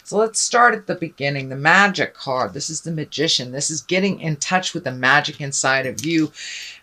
So let's start at the beginning. The magic card. This is the Magician. This is getting in touch with the magic inside of you.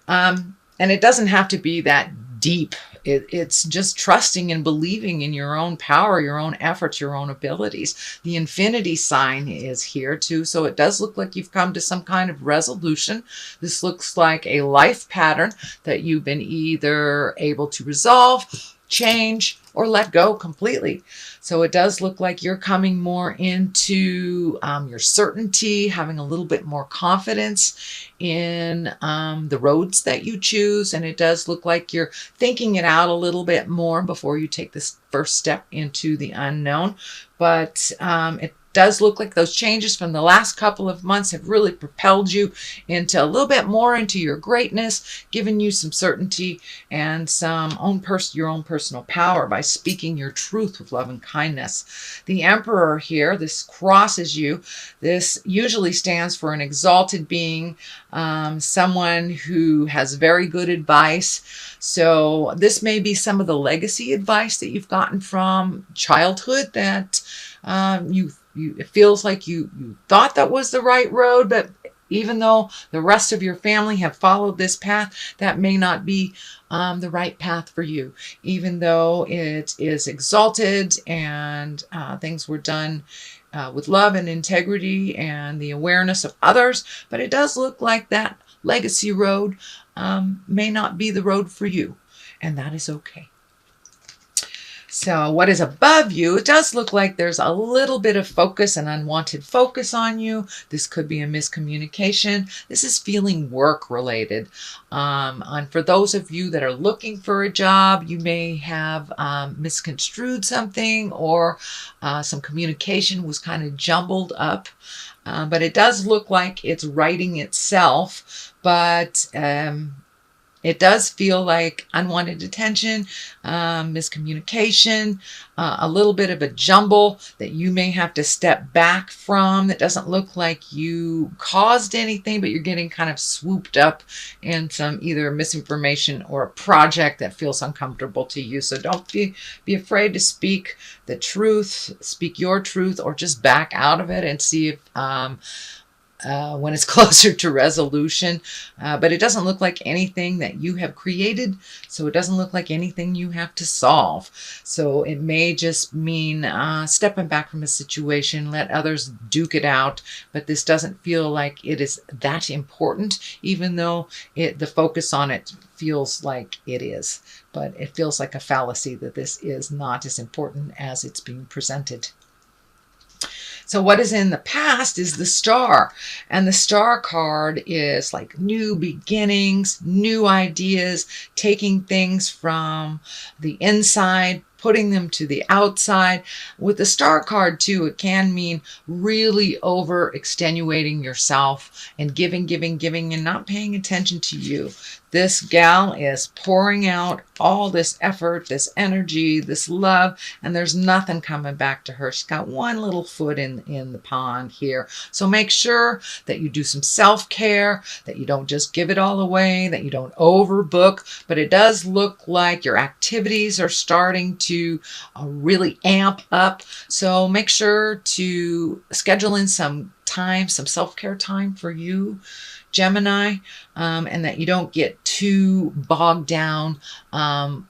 And it doesn't have to be that deep. It's just trusting and believing in your own power, your own efforts, your own abilities. The infinity sign is here too. So it does look like you've come to some kind of resolution. This looks like a life pattern that you've been either able to resolve, change, or let go completely. So it does look like you're coming more into your certainty, having a little bit more confidence in the roads that you choose. And it does look like you're thinking it out a little bit more before you take this first step into the unknown. But it does look like those changes from the last couple of months have really propelled you into a little bit more into your greatness, giving you some certainty and some your own personal power by speaking your truth with love and kindness. The Emperor here, this crosses you. This usually stands for an exalted being, someone who has very good advice. So this may be some of the legacy advice that you've gotten from childhood that it feels like you thought that was the right road, but even though the rest of your family have followed this path, that may not be the right path for you. Even though it is exalted and things were done with love and integrity and the awareness of others, but it does look like that legacy road may not be the road for you, and that is okay. So what is above you, it does look like there's a little bit of focus, an unwanted focus on you. This could be a miscommunication. This is feeling work related. And for those of you that are looking for a job, you may have misconstrued something, or some communication was kind of jumbled up. But it does look like it's righting itself. But it does feel like unwanted attention, miscommunication, a little bit of a jumble that you may have to step back from. That doesn't look like you caused anything, but you're getting kind of swooped up in some either misinformation or a project that feels uncomfortable to you. So don't be afraid to speak the truth, speak your truth, or just back out of it and see if when it's closer to resolution. But it doesn't look like anything that you have created, so it doesn't look like anything you have to solve. So it may just mean stepping back from a situation, let others duke it out, but this doesn't feel like it is that important, even though the focus on it feels like it is. But it feels like a fallacy that this is not as important as it's being presented. So what is in the past is the Star. And the Star card is like new beginnings, new ideas, taking things from the inside, putting them to the outside. With the Star card too, it can mean really over extenuating yourself and giving and not paying attention to you. This gal is pouring out all this effort, this energy, this love, and there's nothing coming back to her. She's got one little foot in the pond here. So make sure that you do some self-care, that you don't just give it all away, that you don't overbook. But it does look like your activities are starting to really amp up. So make sure to schedule in some time, some self-care time for you, Gemini, and that you don't get too bogged down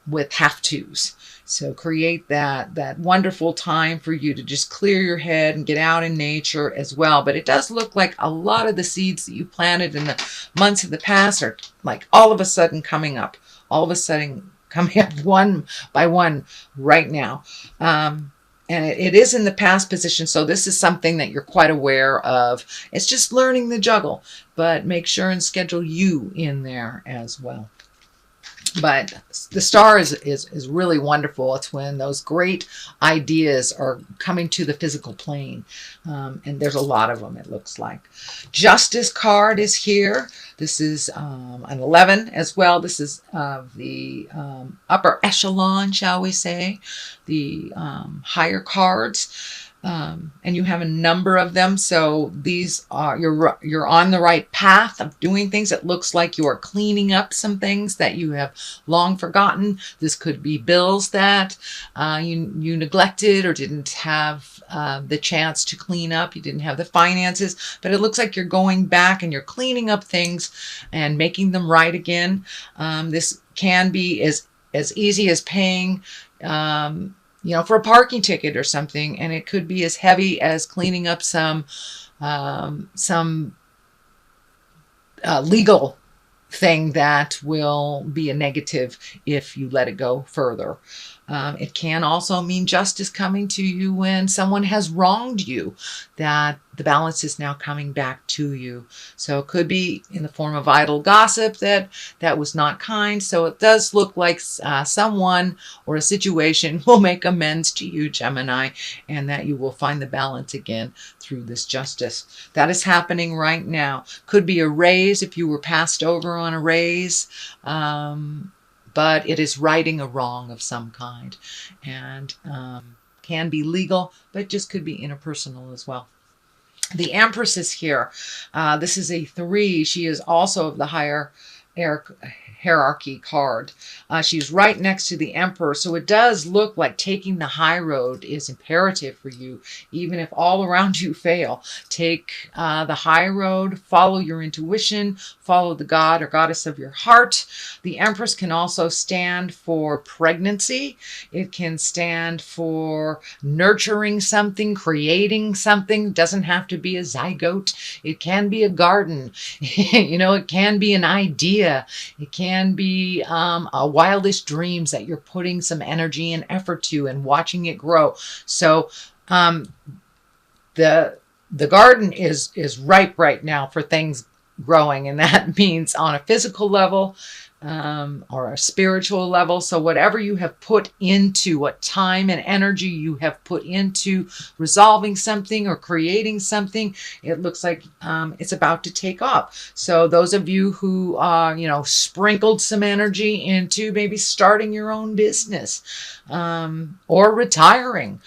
with have-tos. So create that wonderful time for you to just clear your head and get out in nature as well. But it does look like a lot of the seeds that you planted in the months of the past are like all of a sudden coming up, one by one right now. And it is in the past position, so this is something that you're quite aware of. It's just learning the juggle, but make sure and schedule you in there as well. But the Star is really wonderful. It's when those great ideas are coming to the physical plane. And there's a lot of them, it looks like. Justice card is here. This is an 11 as well. This is the upper echelon, shall we say, the higher cards. and you have a number of them. So these are, you're on the right path of doing things. It looks like you are cleaning up some things that you have long forgotten. This could be bills that you neglected or didn't have the chance to clean up. You didn't have the finances, but it looks like you're going back and you're cleaning up things and making them right again. This can be as easy as paying for a parking ticket or something, and it could be as heavy as cleaning up some legal thing that will be a negative if you let it go further. It can also mean justice coming to you when someone has wronged you, that the balance is now coming back to you. So it could be in the form of idle gossip that was not kind. So it does look like someone or a situation will make amends to you, Gemini, and that you will find the balance again through this justice. That is happening right now. Could be a raise if you were passed over on a raise. But it is righting a wrong of some kind, and can be legal, but just could be interpersonal as well. The Empress is here. This is a 3. She is also of the higher hierarchy card. She's right next to the Emperor, so it does look like taking the high road is imperative for you, even if all around you fail. Take the high road, follow your intuition, follow the god or goddess of your heart. The Empress can also stand for pregnancy. It can stand for nurturing something, creating something. It doesn't have to be a zygote. It can be a garden. It can be an idea. It can be a wildest dreams that you're putting some energy and effort to and watching it grow. So the garden is ripe right now for things growing, and that means on a physical level or a spiritual level. So whatever you have put into, what time and energy you have put into resolving something or creating something, it looks like it's about to take off. So those of you who sprinkled some energy into maybe starting your own business or retiring,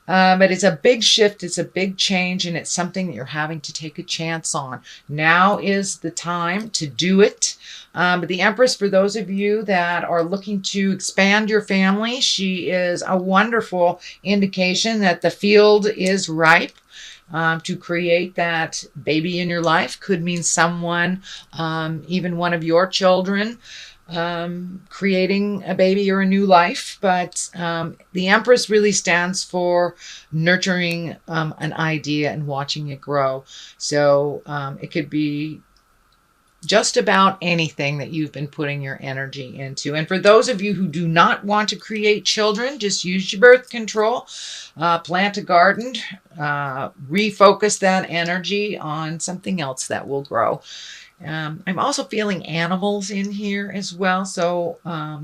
but it's a big shift, it's a big change, and it's something that you're having to take a chance on. Now is the time to do it. But the Empress, for those of you that are looking to expand your family, she is a wonderful indication that the field is ripe to create that baby in your life. Could mean someone, even one of your children, creating a baby or a new life. But the Empress really stands for nurturing an idea and watching it grow. So it could be just about anything that you've been putting your energy into. And for those of you who do not want to create children, just use your birth control, plant a garden, refocus that energy on something else that will grow. I'm also feeling animals in here as well. So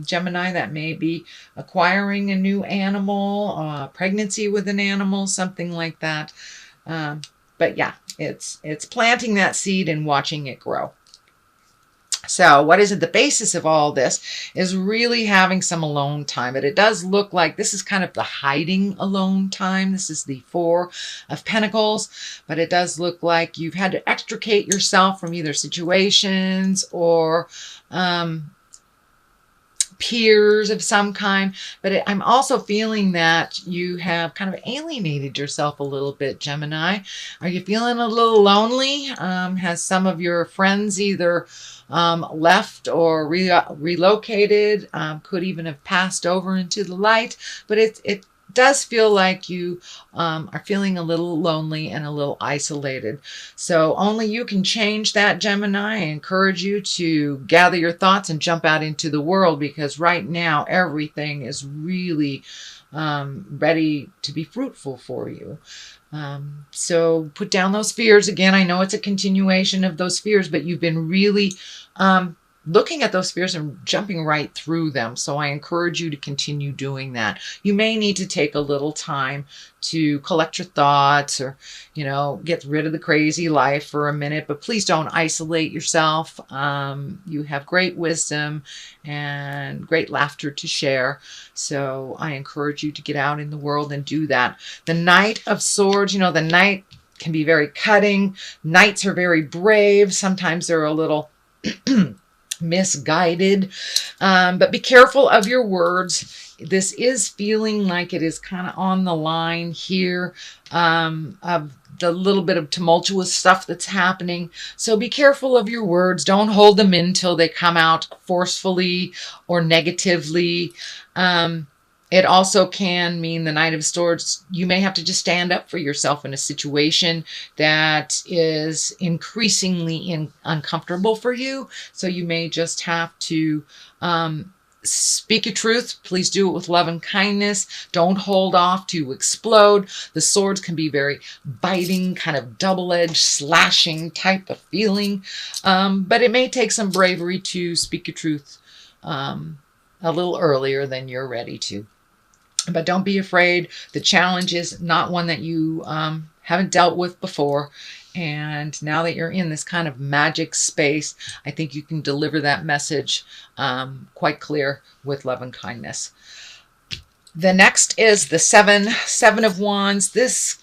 Gemini, that may be acquiring a new animal, pregnancy with an animal, something like that. But yeah, it's planting that seed and watching it grow. So what is it? The basis of all this is really having some alone time. But it does look like this is kind of the hiding alone time. This is the 4 of Pentacles. But it does look like you've had to extricate yourself from either situations or peers of some kind. But I'm also feeling that you have kind of alienated yourself a little bit, Gemini. Are you feeling a little lonely? Has some of your friends either left or relocated, could even have passed over into the light, but it does feel like you are feeling a little lonely and a little isolated. So only you can change that, Gemini. I encourage you to gather your thoughts and jump out into the world, because right now everything is really ready to be fruitful for you. So put down those fears. Again, I know it's a continuation of those fears, but you've been really looking at those fears and jumping right through them. So I encourage you to continue doing that. You may need to take a little time to collect your thoughts, or, get rid of the crazy life for a minute, but please don't isolate yourself. You have great wisdom and great laughter to share. So I encourage you to get out in the world and do that. The Knight of Swords, the Knight can be very cutting. Knights are very brave. Sometimes they're a little misguided, but be careful of your words. This is feeling like it is kind of on the line here, of the little bit of tumultuous stuff that's happening. So be careful of your words. Don't hold them in till they come out forcefully or negatively. It also can mean, the Knight of Swords, you may have to just stand up for yourself in a situation that is increasingly uncomfortable for you. So you may just have to speak your truth. Please do it with love and kindness. Don't hold off to explode. The swords can be very biting, kind of double-edged, slashing type of feeling. But it may take some bravery to speak your truth a little earlier than you're ready to. But don't be afraid. The challenge is not one that you haven't dealt with before. And now that you're in this kind of magic space, I think you can deliver that message quite clear with love and kindness. The next is the Seven of Wands. This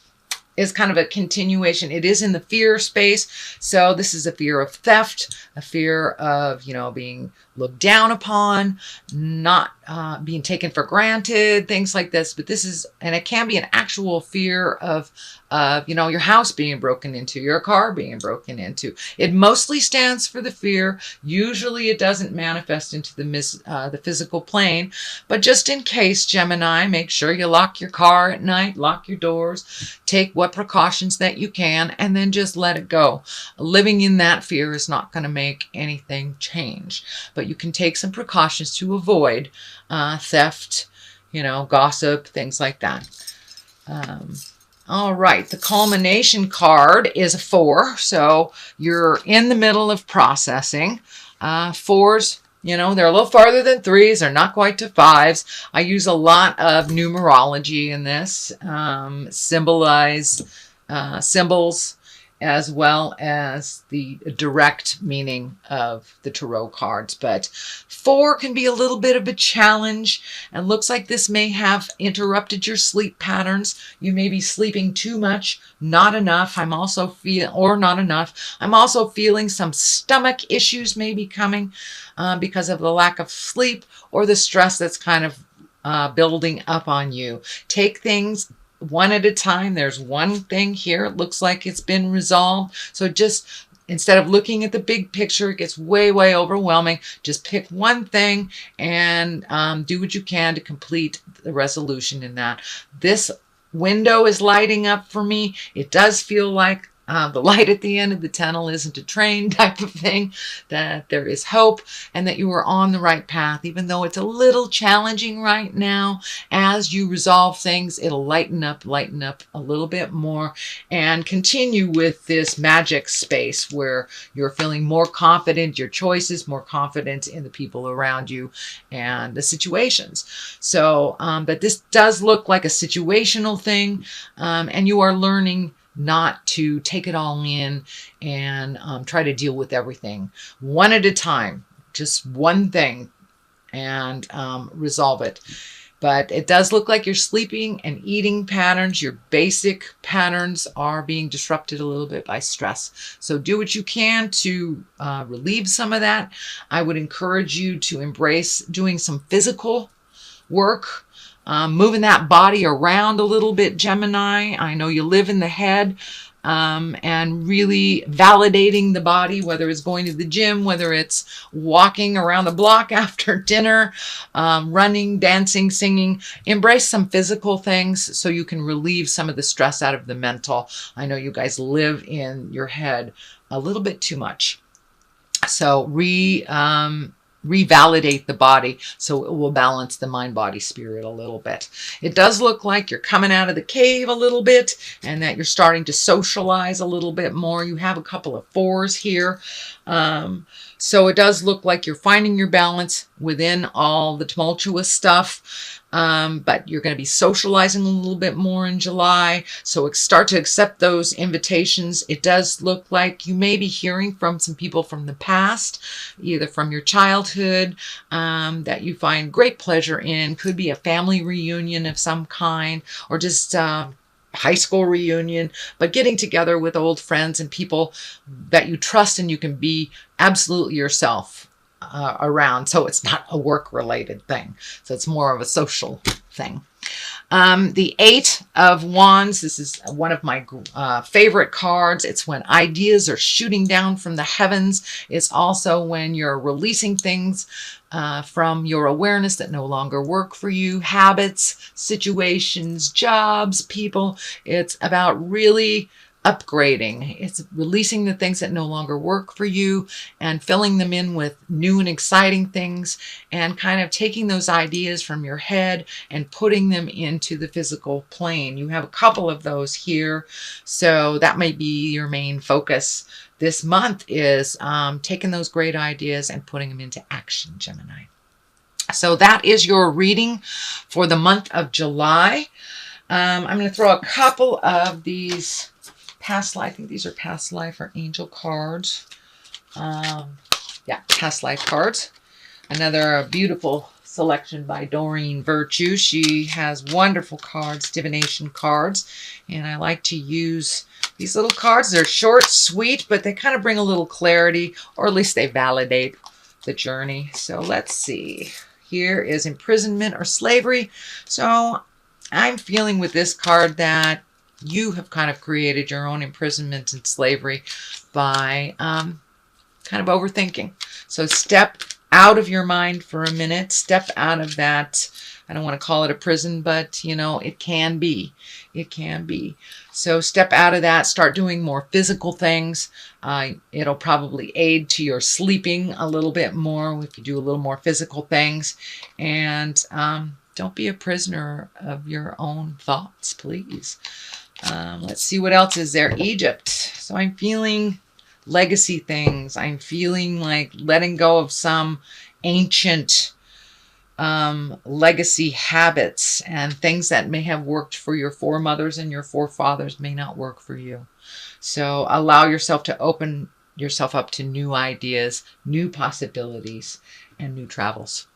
is kind of a continuation. It is in the fear space. So this is a fear of theft, a fear of, being looked down upon, not being taken for granted, things like this. But this is, and it can be an actual fear of, your house being broken into, your car being broken into. It mostly stands for the fear. Usually it doesn't manifest into the physical plane, but just in case, Gemini, make sure you lock your car at night, lock your doors, take what precautions that you can, and then just let it go. Living in that fear is not going to make anything change, but you can take some precautions to avoid theft, gossip, things like that. All right, the culmination card is a 4, so you're in the middle of processing. 4s, they're a little farther than 3s. They're not quite to 5s. I use a lot of numerology in this, symbols, as well as the direct meaning of the tarot cards. But 4 can be a little bit of a challenge, and looks like this may have interrupted your sleep patterns. You may be sleeping too much, not enough. I'm also feeling some stomach issues may be coming because of the lack of sleep or the stress that's kind of building up on you. Take things one at a time. There's one thing here. It looks like it's been resolved. So just instead of looking at the big picture, it gets way, way overwhelming. Just pick one thing and do what you can to complete the resolution in that. This window is lighting up for me. It does feel like the light at the end of the tunnel isn't a train type of thing, that there is hope and that you are on the right path. Even though it's a little challenging right now, as you resolve things, it'll lighten up a little bit more, and continue with this magic space where you're feeling more confident, your choices, more confident in the people around you and the situations. So, but this does look like a situational thing, and you are learning not to take it all in and try to deal with everything. One at a time, just one thing, and resolve it. But it does look like your sleeping and eating patterns, your basic patterns, are being disrupted a little bit by stress. So do what you can to relieve some of that. I would encourage you to embrace doing some physical work, moving that body around a little bit, Gemini. I know you live in the head, and really validating the body, whether it's going to the gym, whether it's walking around the block after dinner, running, dancing, singing. Embrace some physical things so you can relieve some of the stress out of the mental. I know you guys live in your head a little bit too much. So revalidate the body, so it will balance the mind, body, spirit a little bit. It does look like you're coming out of the cave a little bit and that you're starting to socialize a little bit more. You have a couple of 4s here. So it does look like you're finding your balance within all the tumultuous stuff. But you're going to be socializing a little bit more in July. So start to accept those invitations. It does look like you may be hearing from some people from the past, either from your childhood, that you find great pleasure in. Could be a family reunion of some kind, or just high school reunion, but getting together with old friends and people that you trust and you can be absolutely yourself around. So it's not a work-related thing. So it's more of a social thing. The 8 of Wands, this is one of my favorite cards. It's when ideas are shooting down from the heavens. It's also when you're releasing things from your awareness that no longer work for you, habits, situations, jobs, people. It's about really upgrading. It's releasing the things that no longer work for you and filling them in with new and exciting things, and kind of taking those ideas from your head and putting them into the physical plane. You have a couple of those here, so that may be your main focus this month, is taking those great ideas and putting them into action, Gemini. So that is your reading for the month of July. I'm going to throw a couple of these past life, I think these are past life or angel cards. Yeah, past life cards. Another beautiful selection by Doreen Virtue. She has wonderful cards, divination cards, and I like to use these little cards. They're short, sweet, but they kind of bring a little clarity, or at least they validate the journey. So let's see. Here is imprisonment or slavery. So I'm feeling with this card that you have kind of created your own imprisonment and slavery by kind of overthinking. So step out of your mind for a minute. Step out of that. I don't want to call it a prison, but you know, it can be. It can be. So step out of that. Start doing more physical things. It'll probably aid to your sleeping a little bit more if you do a little more physical things. And don't be a prisoner of your own thoughts, please. Let's see what else is there. Egypt. So I'm feeling legacy things. I'm feeling like letting go of some ancient legacy habits, and things that may have worked for your foremothers and your forefathers may not work for you. So allow yourself to open yourself up to new ideas, new possibilities, and new travels.